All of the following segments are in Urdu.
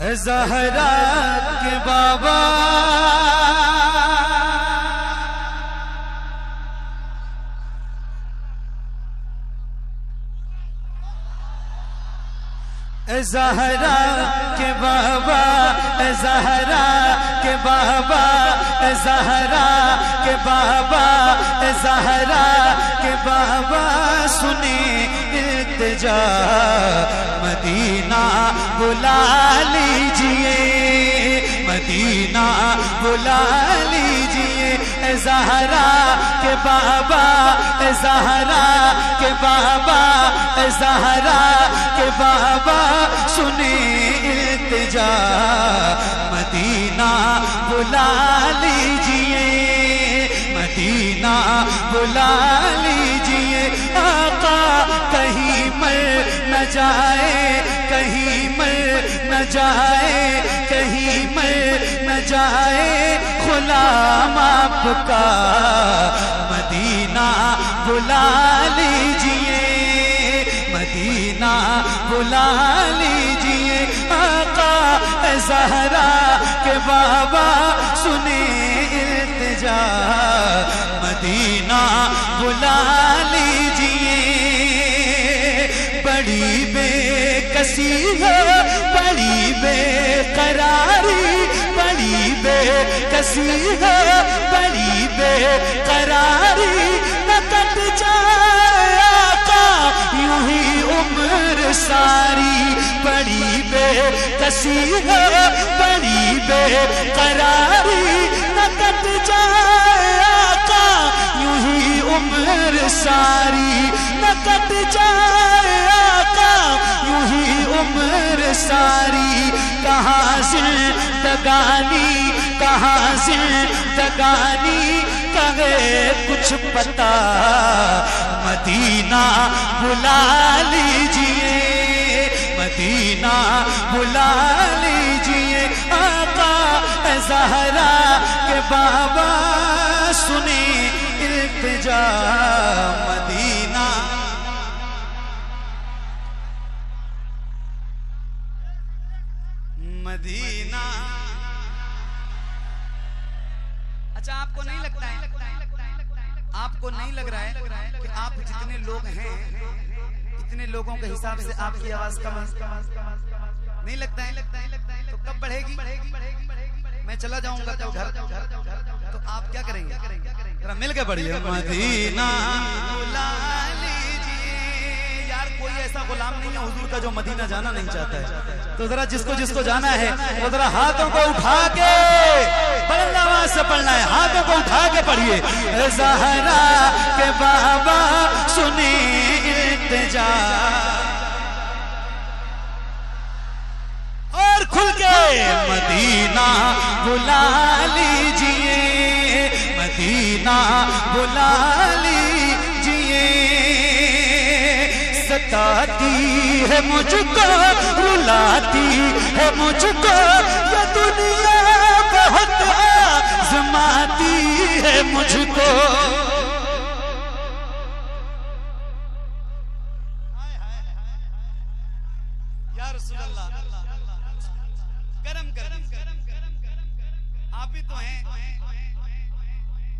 زہرا کے بابا زہرا کے بابا زہرا کے بابا زہرا کے بابا زہرا کے بابا سنیں التجا مدینہ بلا لیجئے مدینہ بلا لیجئے زہرا کے بابا زہرا کے بابا زہرا کے بابا سنیں التجا مدینہ بلا لیجئے مدینہ بلا لیجئے آقا کہیں مر نہ جائے کہیں مر نہ جائے کہیں مر نہ جائے غلام آپ کا مدینہ بلا لیجئے مدینہ بلا لیجئے آقا زہرا کے بابا سنیں التجا مدینہ بلا لیجئے بڑی بے کسی ہے بڑی بے قراری بڑی بے کسی ہے بڑی بے قراری نہ کٹ جائے آقا یوں ہی عمر ساری بڑی بے کسی ہے بڑی بے قراری نہ کٹ جائے آقا یوں ہی عمر ساری نہ کٹ جائے آقا یوں ہی عمر ساری کہاں زندگانی کہاں زندگانی کہے کچھ پتا مدینہ بلا لیجئے مدینہ بلا لیجئے آقا زہرا کے بابا سنیں التجا مدینہ مدینہ اچھا آپ کو نہیں لگتا ہے آپ کو نہیں لگ رہا ہے کہ آپ جتنے لوگ ہیں اتنے لوگوں کے حساب سے آپ کی آواز کم نہیں لگتا ہے تو کب بڑھے گی میں چلا جاؤں گا تو گھر تو آپ کیا کریں گے ذرا مل کے پڑھیے مدینہ بلا لیجئے یار کوئی ایسا غلام نہیں ہے حضور کا جو مدینہ جانا نہیں چاہتا ہے تو ذرا جس کو جانا ہے وہ ذرا ہاتھوں کو اٹھا کے بلند آواز سے پڑھنا ہے ہاتھوں کو اٹھا کے پڑھیے زہرا کے بابا سنیں التجا اور کھل کے مدینہ بلا لیجئے مدینہ بلا لیجئے ستاتی ہے مجھ کو رلاتی ہے مجھ کو یہ دنیا بہت آزماتی ہے مجھ کو یا رسول اللہ کرم کر آپ ہی تو ہیں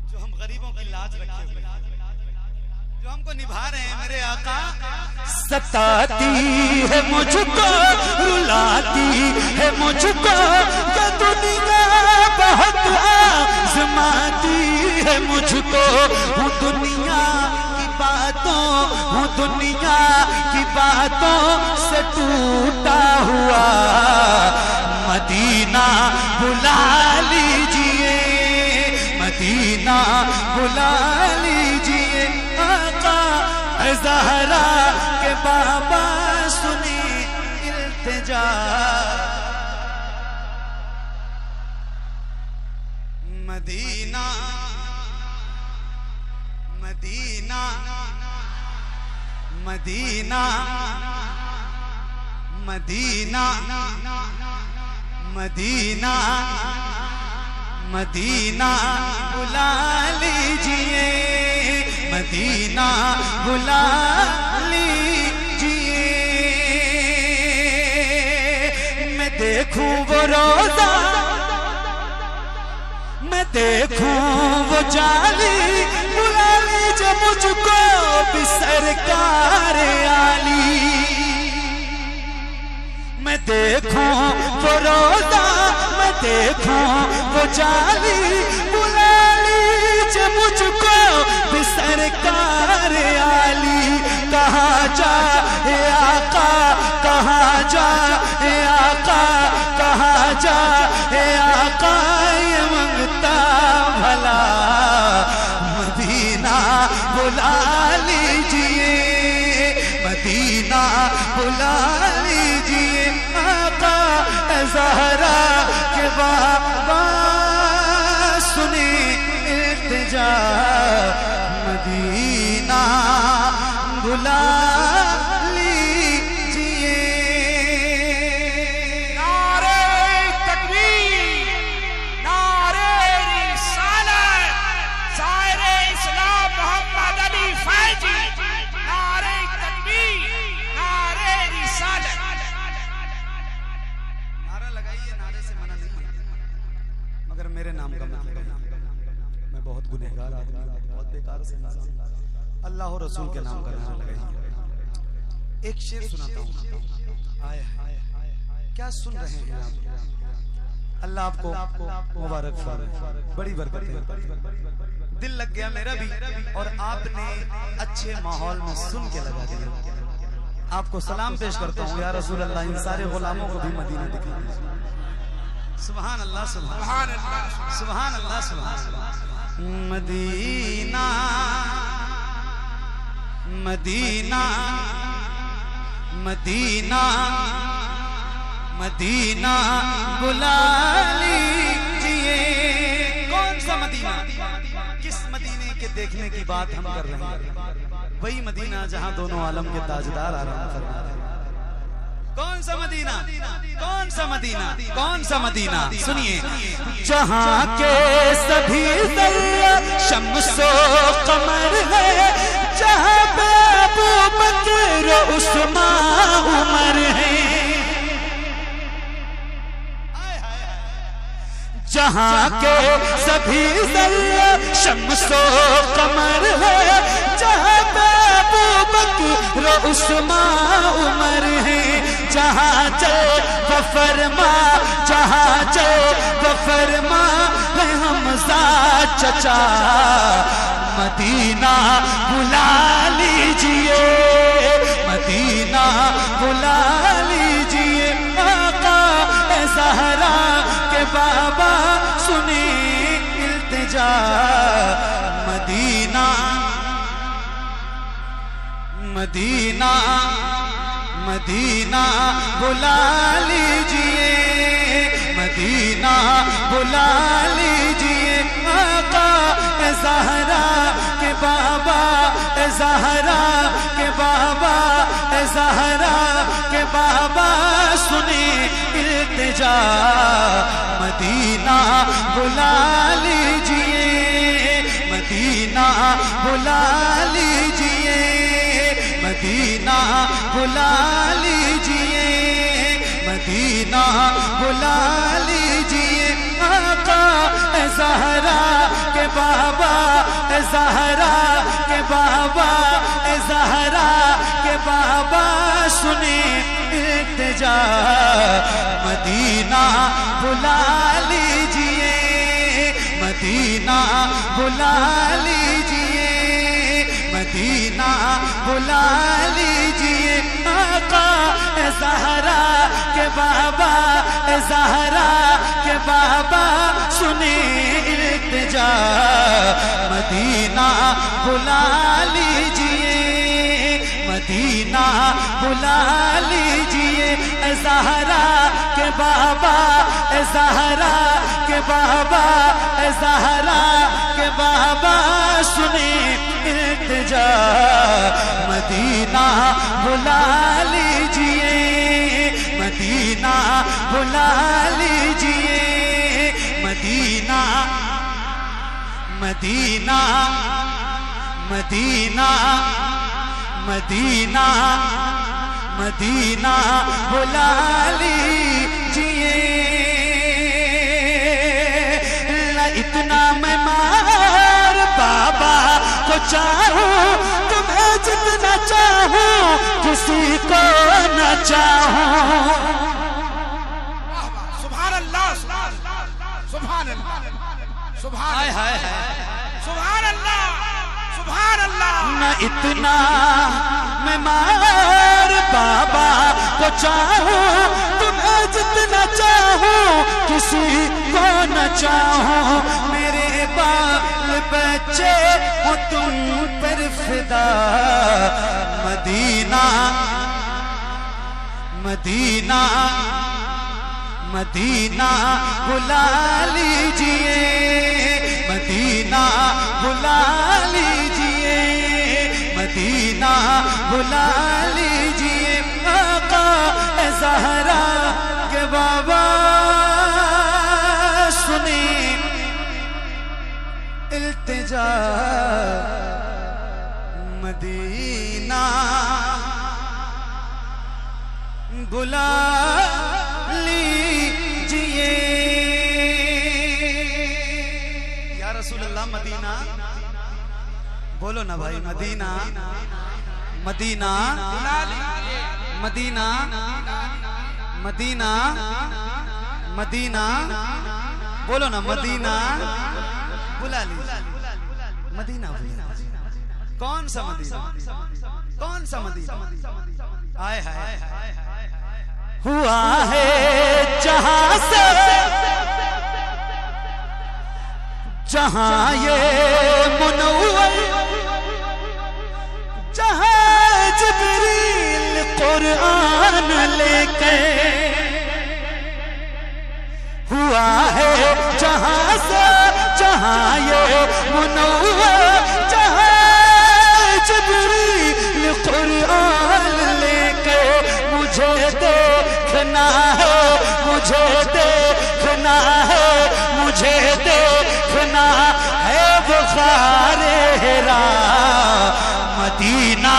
جو ہم غریبوں کی لاج رکھے ہوئے جو ہم کو نبھا رہے ہیں میرے آقا ستاتی ہے مجھ کو رلاتی ہے مجھ کو یہ دنیا بہت آزماتی ہے مجھ کو ہوں دنیا کی باتوں ہوں دنیا کی باتوں سے ٹوٹا ہوا مدینہ بلا لیجئے مدینہ بلا لیجئے آقا زہرا کے بابا سنیں التجا مدینہ مدینہ مدینہ مدینہ مدینہ مدینہ بلا لیجئے مدینہ بلا لیجئے میں دیکھ دیکھوں وہ روزہ میں دیکھوں وہ جالی بلا لیجیے مجھ کو بھی سرکار عالی میں دیکھوں وہ روزہ میں دیکھوں وہ جالی بلا لیجیے مجھ کو بھی سرکار عالی کہاں جا اے آقا کہاں جا اے آقا کہاں جا اے آقا یہ منگتا بھلا مدینہ بلا لیجئے مدینہ بلا لیجئے آقا زہرا کے بابا سنی التجا مدینہ بلا لیجئے نعرہ تکبیر نعرہ رسالت شاعر اسلام محمد علی فیضی نعرہ تکبیر نعرہ رسالت نعرہ لگائیے نعرے سے منع نہیں مگر میرے نام کا مت لگائیے میں بہت گنہگار آدمی بہت بیکار سے اللہ اور رسول کے نام کا نعرہ لگائیے ایک شعر سناتا ہوں آئے کیا سن رہے ہیں آپ اللہ آپ کو مبارک فرمائے بڑی برکت ہے دل لگ گیا میرا بھی اور آپ نے اچھے ماحول میں سن کے لگا دیا آپ کو سلام پیش کرتا ہوں یا رسول اللہ ان سارے غلاموں کو بھی مدینہ دکھا دیجیے سبحان اللہ سبحان اللہ سبحان اللہ سبحان اللہ مدینہ مدینہ مدینہ مدینہ بلا لیجئے کون سا مدینہ کس مدینے کے دیکھنے کی بات ہم کر رہے ہیں وہی مدینہ جہاں دونوں عالم کے تاجدار آرام فرما رہے ہیں کون سا مدینہ کون سا مدینہ کون سا مدینہ سنیے جہاں کے سبھی ذرے شمس و قمر ہے جہاں پہ ابو بکر و عثمان عمر ہے جہاں کے سبھی ذرے شمس و قمر ہے جہاں پہ ابو بکر و عثمان عمر ہے جہاں چل بفرما جہاں چل بفرما ہے حمزہ چچا مدینہ بلا لیجئے مدینہ بلا لیجئے آقا اے زہرا کے بابا سنی التجا مدینہ مدینہ مدینہ بلا لیجئے مدینہ بلا لیجئے آقا اے زہرا کے بابا اے زہرا کے بابا اے زہرا کے بابا سنی التجا مدینہ بلا لیجئے مدینہ بلا لیجئے مدینہ بلا لیجئے مدینہ بلا لیجئے آقا اے زہرا کے بابا اے زہرا کے بابا اے زہرا کے بابا سنی التجا مدینہ بلا لیجئے مدینہ بلا لیجئے مدینہ بلا لیجئے آقا اے زہرا کے بابا اے زہرا کے بابا سنی التجا مدینہ بلا لیجئے مدینہ بلا لیجئے اے زہرا کے بابا اے زہرا کے بابا اے زہرا کے بابا سنی التجا مدینہ بلا لیجئے مدینہ بلا لیجئے مدینہ مدینہ مدینہ مدینہ مدینہ بلا لیجئے اتنا میں مار بابا کو چاہوں تمہیں جتنا چاہوں کسی کو نہ چاہوں. سبحان اللہ سبحان اللہ سبحان اللہ سبحان اللہ سبحان اللہ. نہ اتنا میں مار بابا کو چاہوں تمہیں جتنا چاہوں کسی کو نہ چاہوں. میرے بال بچے ہو تم پر فدا مدینہ مدینہ مدینہ بلا لیجئے مدینہ بلا لیجئے مدینہ بلا لیجئے آقا زہرا کے بابا سنیں التجا مدینہ بلا لیجئے. یا رسول اللہ مدینہ بولو نا بھائی مدینہ مدینہ مدینہ مدینہ مدینہ بولو نا مدینہ بلا لیجئے مدینہ. کون سا مدینہ کون سا مدینہ آئے ہائے ہوا ہے جہاں سے جہاں یہ منور جہاں جبریل قرآن لے کے ہوا ہے جہاں سے جہاں یہ منور جہاں جبریل قرآن لے کے مجھے دیکھنا ہے مجھے دیکھنا ہے مجھے دیکھنا ہے بخار ہیرا مدینہ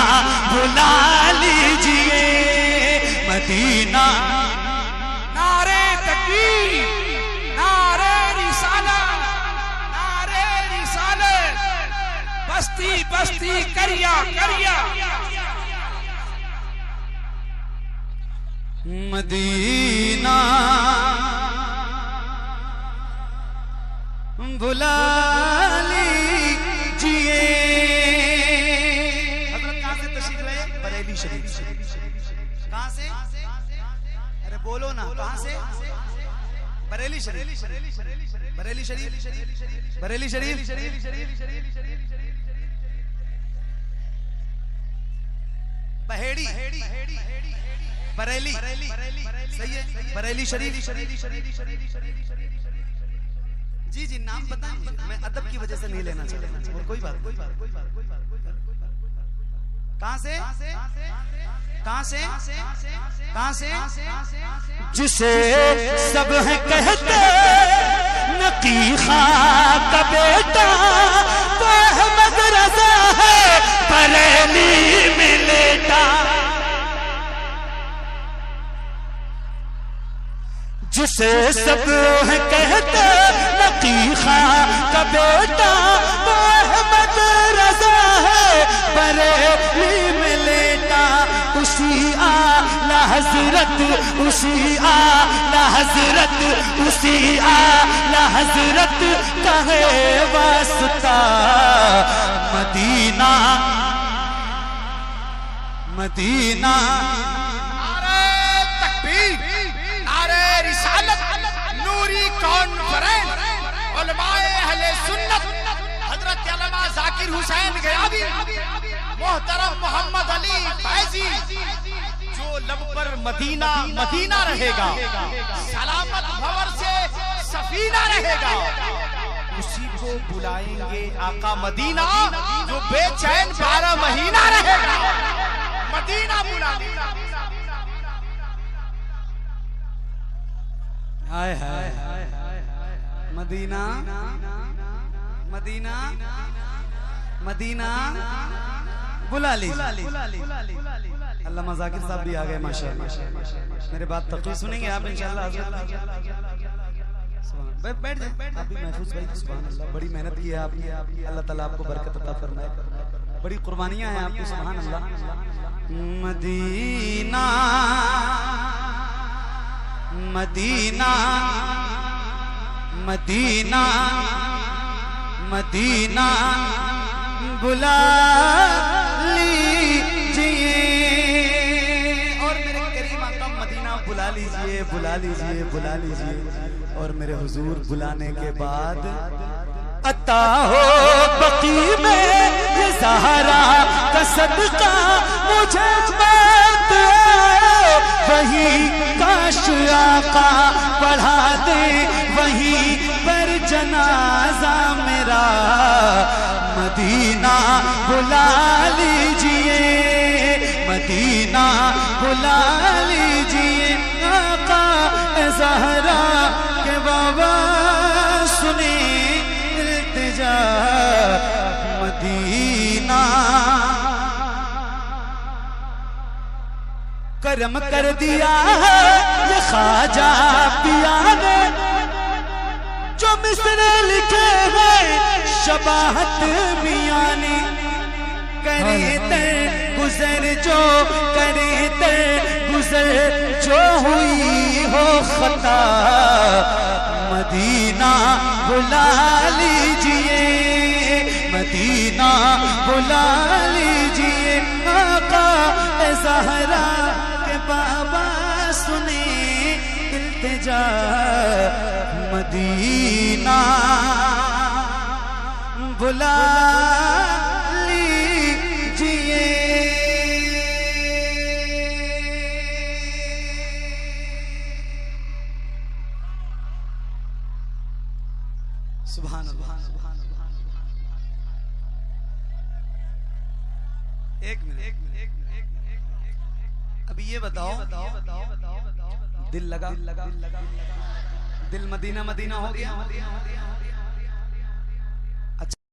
بلا لیجئے مدینہ. نعرے تکبیر نعرے رسالت نعرے رسالت بستی بستی کریا کریا. مدینہ بلا لیجئے. حضرت کہاں سے تشریف لائے؟ بریلی شریف. کہاں سے؟ ارے بولو نا کہاں سے؟ بریلی شریف بریلی شریف بریلی شریف بہیڑی بریلی صحیح ہے بریلی شریف. جی جی نام بتائیں میں ادب کی وجہ سے نہیں لینا چاہتا اور کوئی بات کہاں سے کہاں سے کہاں سے جسے سب ہیں کہتے نقی خاں کا بیٹا تو احمد رضا ہے بریلی میں لیٹا. جسے سب ہیں کہتے نقی خاں کا بیٹا وہ احمد رضا ہے بریلی میں لیٹا. اسی اعلیٰ حضرت اسی اعلیٰ حضرت اسی اعلیٰ حضرت کا ہے واسطہ مدینہ مدینہ. نوری کانفرنس علماء اہل سنت حضرت علامہ ذاکر حسین غیابی محترم محمد علی فیضی جو لب پر مدینہ مدینہ رہے گا سلامت بھور سے سفینہ رہے گا اسی کو بلائیں گے آقا مدینہ جو بے چین 12 مہینہ رہے گا مدینہ بلائیں گے. ہائے ہائے مدینہ مدینہ مدینہ بلا لیجئے. علامہ ذاکر صاحب بھی آ گئے ماشاءاللہ. میرے بات تقریر سنیں گے آپ انشاءاللہ. بیٹھ جائیں آپ بھی محفوظ بھائی. سبحان اللہ, بڑی محنت کی ہے آپ نے, اللہ تعالیٰ آپ کو برکت عطا فرمائے, بڑی قربانیاں ہیں آپ کی. سبحان اللہ. مدینہ مدینہ مدینہ مدینہ بلا لیجئے, اور میرے کریم آقا مدینہ بلا لیجئے, بلا لیجئے, بلا لیجئے. اور میرے حضور بلانے کے بعد عطا ہو بقی میں یہ زہرا کا صدقہ مجھے مت وہی کاش آقا پڑھا دے وہیں پر جنازہ میرا. مدینہ بلا لیجئے, مدینہ بلا لیجئے آقا زہرا کے بابا سنی التجا. مدینہ کرم کر دیا یہ خواجہ پیا نے جو مصرے لکھے ہیں شباہت میاں نے. کرے تر گزر جو کرے تر گزر جو ہوئی ہو خطا. مدینہ بلا لیجئے, مدینہ بلا لیجئے آقا زہرا کے بابا سنے التجا. مدینہ بلا لیجئے. سبحان اللہ. ایک منٹ, ابھی یہ بتاؤ دل لگا, دل مدینہ مدینہ ہو گیا,